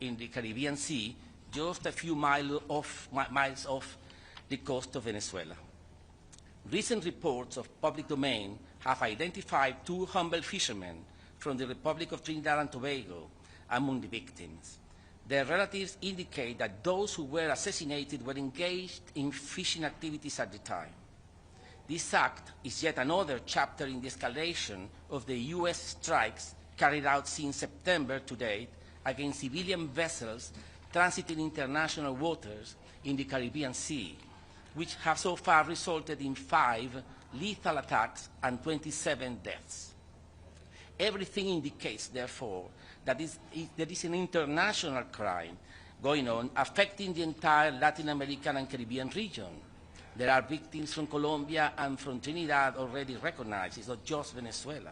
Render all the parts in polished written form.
in the Caribbean Sea, just a few miles off the coast of Venezuela. Recent reports of public domain have identified 2 humble fishermen from the Republic of Trinidad and Tobago among the victims. Their relatives indicate that those who were assassinated were engaged in fishing activities at the time. This act is yet another chapter in the escalation of the U.S. strikes carried out since September to date against civilian vessels transiting international waters in the Caribbean Sea, which have so far resulted in 5 lethal attacks and 27 deaths. Everything indicates, therefore, that there is an international crime going on affecting the entire Latin American and Caribbean region. There are victims from Colombia and from Trinidad already recognized. It's not just Venezuela.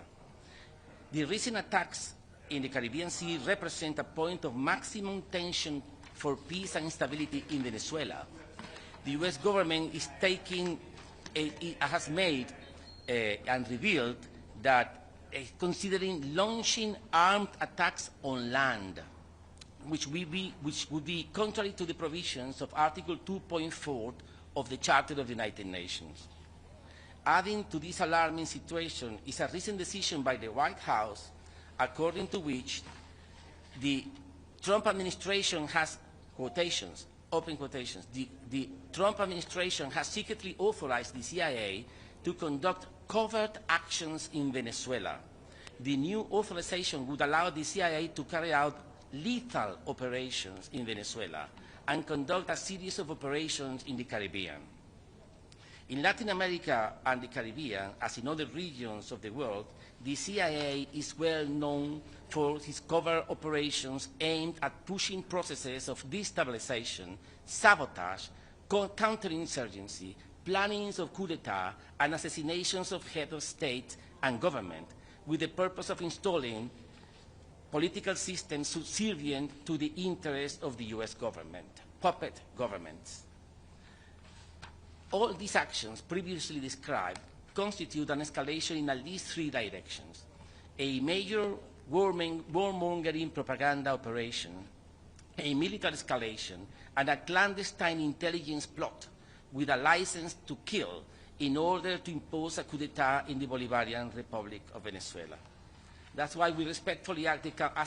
The recent attacks in the Caribbean Sea represent a point of maximum tension for peace and stability in Venezuela. The U.S. government is has made and revealed that considering launching armed attacks on land, which would be contrary to the provisions of Article 2.4 of the Charter of the United Nations. Adding to this alarming situation is a recent decision by the White House, according to which the Trump administration has, quotations, open quotations, the Trump administration has secretly authorized the CIA to conduct covert actions in Venezuela. The new authorization would allow the CIA to carry out lethal operations in Venezuela and conduct a series of operations in the Caribbean. In Latin America and the Caribbean, as in other regions of the world, the CIA is well known for its covert operations aimed at pushing processes of destabilization, sabotage, counterinsurgency, plannings of coup d'etat, and assassinations of heads of state and government, with the purpose of installing political systems subservient to the interests of the U.S. government, puppet governments. All these actions previously described constitute an escalation in at least 3 directions: a major warmongering propaganda operation, a military escalation, and a clandestine intelligence plot with a license to kill in order to impose a coup d'etat in the Bolivarian Republic of Venezuela. That's why we respectfully ask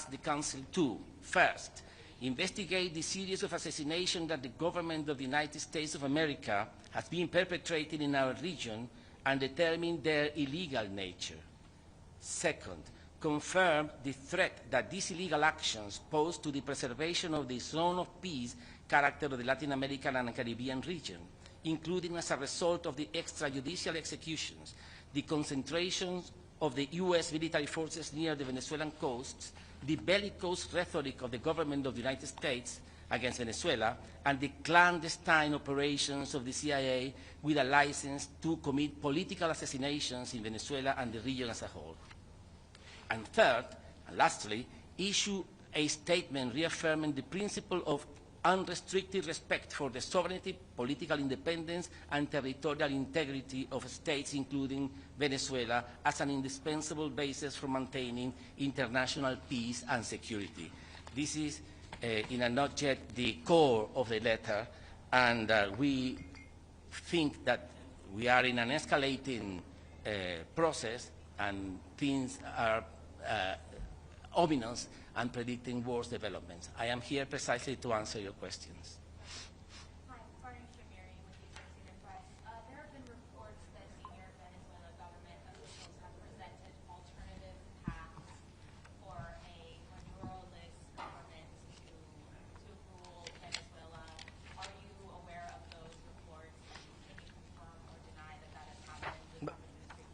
the Council to, first, investigate the series of assassinations that the government of the United States of America has been perpetrating in our region and determine their illegal nature. Second, confirm the threat that these illegal actions pose to the preservation of the zone of peace character of the Latin American and Caribbean region, including as a result of the extrajudicial executions, the concentrations of the U.S. military forces near the Venezuelan coasts, the bellicose rhetoric of the government of the United States against Venezuela, and the clandestine operations of the CIA with a license to commit political assassinations in Venezuela and the region as a whole. And third, and lastly, issue a statement reaffirming the principle of unrestricted respect for the sovereignty, political independence, and territorial integrity of states, including Venezuela, as an indispensable basis for maintaining international peace and security. This is, in a nutshell, the core of the letter, and we think that we are in an escalating process, and things are ominous and predicting worse developments. I am here precisely to answer your questions. Hi, Barney Shamiri with the Associated Press. There have been reports that senior Venezuela government officials have presented alternative paths for a manuralist government to rule Venezuela. Are you aware of those reports? Can you confirm or deny that that has happened?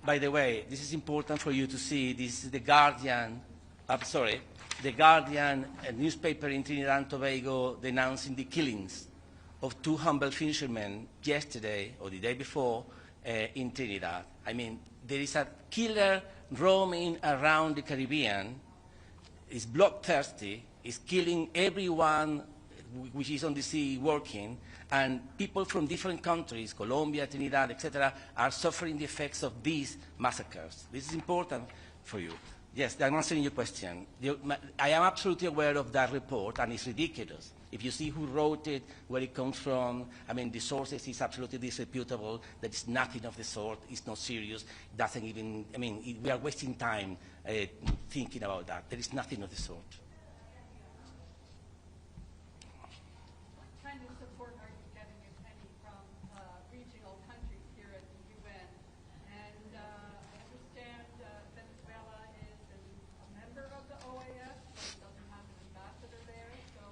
By the way, this is important for you to see. This is the Guardian. The Guardian, a newspaper in Trinidad and Tobago, denouncing the killings of 2 humble fishermen yesterday or the day before in Trinidad. I mean, there is a killer roaming around the Caribbean, is bloodthirsty, is killing everyone which is on the sea working, and people from different countries, Colombia, Trinidad, etc., are suffering the effects of these massacres. This is important for you. Yes, I'm answering your question. I am absolutely aware of that report, and it's ridiculous. If you see who wrote it, where it comes from, I mean, the sources is absolutely disreputable. There is nothing of the sort. It's not serious. It doesn't even, I mean, we are wasting time thinking about that. There is nothing of the sort. What kind of support are you getting, if any, from regional countries here at the UN? And I understand Venezuela is a member of the OAS, but it doesn't have an ambassador there. So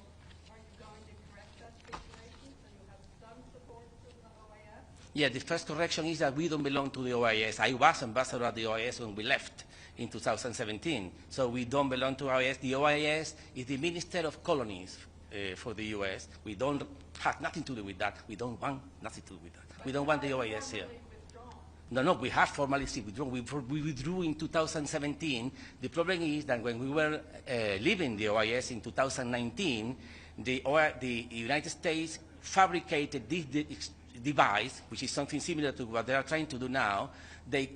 are you going to correct that situation so you have some support from the OAS? Yeah, the first correction is that we don't belong to the OAS. I was ambassador at the OAS when we left in 2017. So we don't belong to OAS. The OAS is the Minister of Colonies for the US. We don't have nothing to do with that. We don't want nothing to do with that. We don't want the OAS here. No, we have formally withdrawn. We withdrew in 2017. The problem is that when we were leaving the OAS in 2019, the United States fabricated this device, which is something similar to what they are trying to do now. They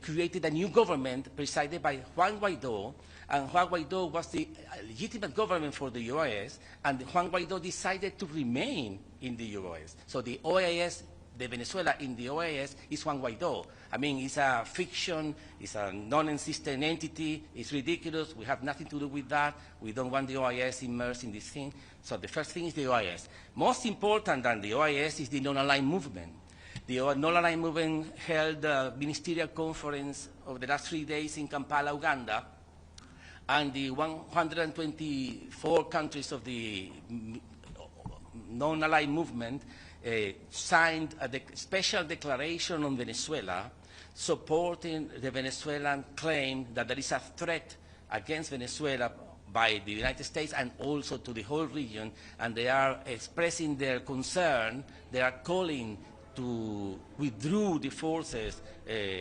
created a new government presided by Juan Guaidó, and Juan Guaidó was the legitimate government for the OAS, and Juan Guaidó decided to remain in the OAS. So the OAS, the Venezuela in the OAS is Juan Guaidó. I mean, it's a fiction, it's a non-existent entity, it's ridiculous, we have nothing to do with that, we don't want the OAS immersed in this thing. So the first thing is the OAS. Most important than the OAS is the non-aligned movement. The non-aligned movement held a ministerial conference over the last 3 days in Kampala, Uganda, and the 124 countries of the non-aligned movement signed a special declaration on Venezuela supporting the Venezuelan claim that there is a threat against Venezuela by the United States and also to the whole region, and they are expressing their concern. They are calling to withdraw the forces,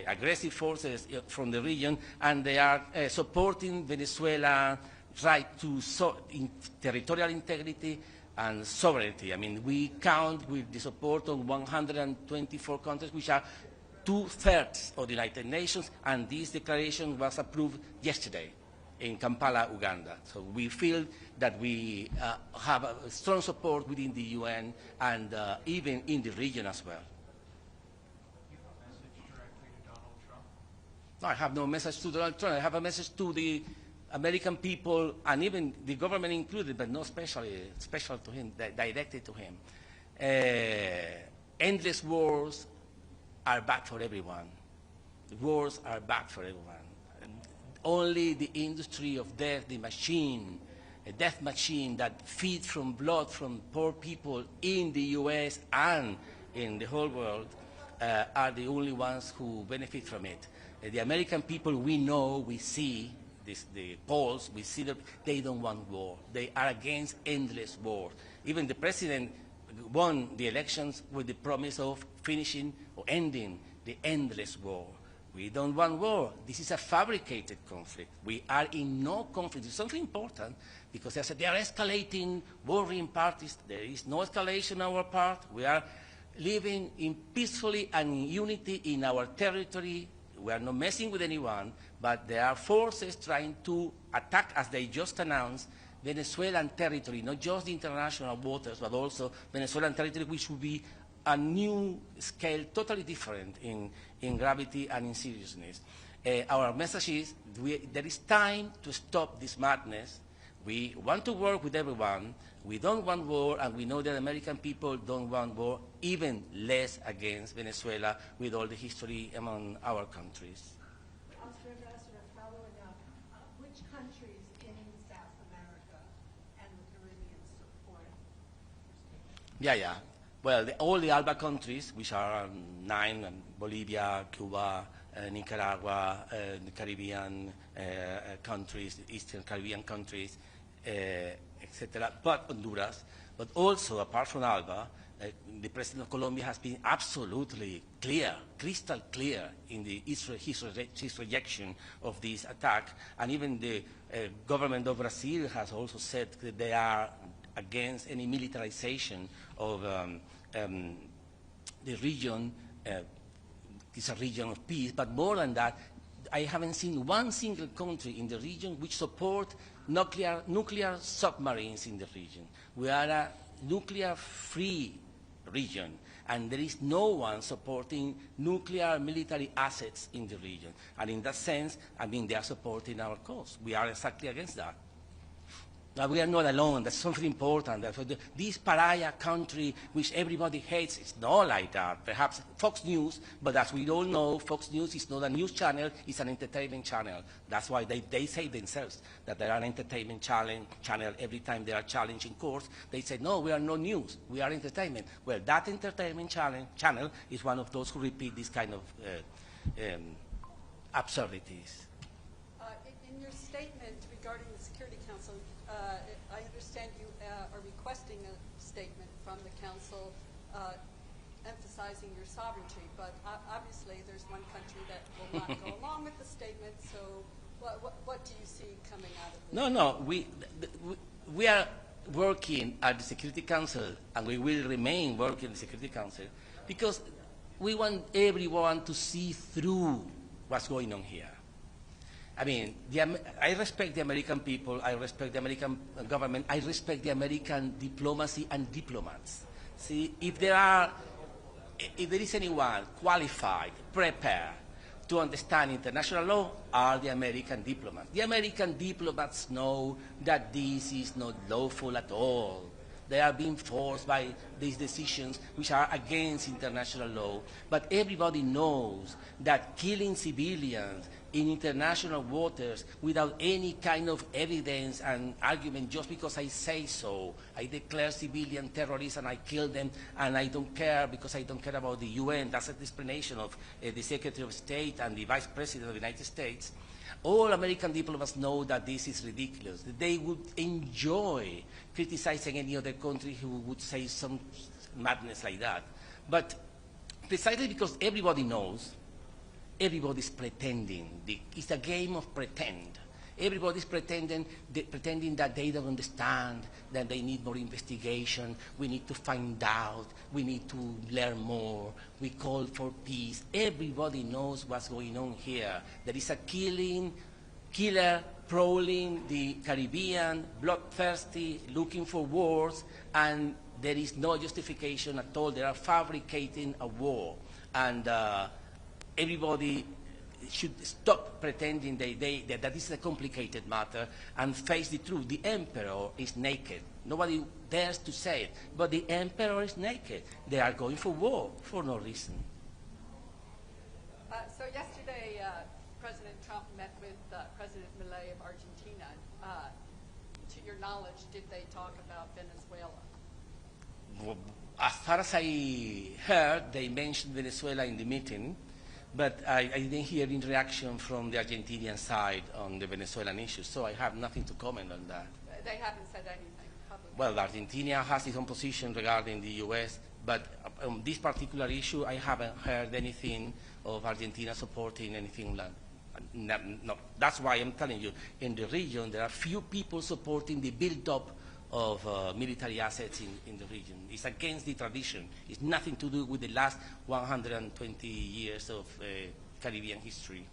aggressive forces from the region, and they are supporting Venezuela's right to territorial integrity and sovereignty. I mean, we count with the support of 124 countries, which are 2/3 of the United Nations, and this declaration was approved yesterday in Kampala, Uganda. So we feel that we have a strong support within the UN and even in the region as well. You have a message directly to Donald Trump? No, I have no message to Donald Trump. I have a message to the American people, and even the government included, but not special to him, directed to him. Endless wars are bad for everyone. Wars are bad for everyone. Only the industry of death, the machine, a death machine that feeds from blood from poor people in the US and in the whole world, are the only ones who benefit from it. The American people, we know, we see, the polls, we see that they don't want war. They are against endless war. Even the president won the elections with the promise of finishing or ending the endless war. We don't want war. This is a fabricated conflict. We are in no conflict. It's something important because they are escalating warring parties. There is no escalation on our part. We are living peacefully and in unity in our territory. We are not messing with anyone, but there are forces trying to attack, as they just announced, Venezuelan territory, not just the international waters, but also Venezuelan territory, which will be a new scale, totally different in gravity and in seriousness. Our message is there is time to stop this madness. We want to work with everyone. We don't want war, and we know that American people don't want war, even less against Venezuela, with all the history among our countries. Ambassador, following up, which countries in South America and the Caribbean support? Yeah. Well, all the ALBA countries, which are 9, Bolivia, Cuba, Nicaragua, the Caribbean countries, the Eastern Caribbean countries, etc., but Honduras, but also, apart from ALBA, the President of Colombia has been absolutely clear, crystal clear in his rejection of this attack, and even the government of Brazil has also said that they are against any militarization of the region. It's a region of peace, but more than that, I haven't seen one single country in the region which support nuclear submarines in the region. We are a nuclear-free region, and there is no one supporting nuclear military assets in the region. And in that sense, I mean, they are supporting our cause. We are exactly against that. Now, we are not alone. That's something important. This pariah country which everybody hates, it's not like that. Perhaps Fox News, but as we all know, Fox News is not a news channel, it's an entertainment channel. That's why they say themselves that they are an entertainment channel. Every time they are challenged in court, they say, no, we are not news, we are entertainment. Well, that entertainment channel is one of those who repeat this kind of absurdities. In your statement regarding the Security Council, I understand you are requesting a statement from the Council emphasizing your sovereignty, but obviously there's one country that will not go along with the statement, so what do you see coming out of this? No, we are working at the Security Council, and we will remain working at the Security Council, because we want everyone to see through what's going on here. I mean, I respect the American people, I respect the American government, I respect the American diplomacy and diplomats. See, if there is anyone qualified, prepared to understand international law, are the American diplomats. The American diplomats know that this is not lawful at all. They are being forced by these decisions which are against international law. But everybody knows that killing civilians in international waters without any kind of evidence and argument, just because I say so, I declare civilian terrorists and I kill them, and I don't care because I don't care about the UN. That's the explanation of the Secretary of State and the Vice President of the United States. All American diplomats know that this is ridiculous. They would enjoy criticizing any other country who would say some madness like that. But precisely because everybody knows, everybody's pretending. It's a game of pretend. Everybody's pretending that they don't understand, that they need more investigation, we need to find out, we need to learn more, we call for peace. Everybody knows what's going on here. There is a killer prowling the Caribbean, bloodthirsty, looking for wars, and there is no justification at all. They are fabricating a war. And everybody should stop pretending that this is a complicated matter and face the truth. The emperor is naked. Nobody dares to say it, but the emperor is naked. They are going for war for no reason. So yesterday, President Trump met with President Milei of Argentina. To your knowledge, did they talk about Venezuela? As far as I heard, they mentioned Venezuela in the meeting. But I didn't hear any reaction from the Argentinian side on the Venezuelan issue, so I have nothing to comment on that. They haven't said anything publicly. Well, Argentina has its own position regarding the U.S., but on this particular issue, I haven't heard anything of Argentina supporting anything like that. No. That's why I'm telling you, in the region, there are few people supporting the build-up of military assets in the region. It's against the tradition. It's nothing to do with the last 120 years of Caribbean history.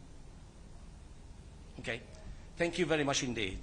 Okay? Thank you very much indeed.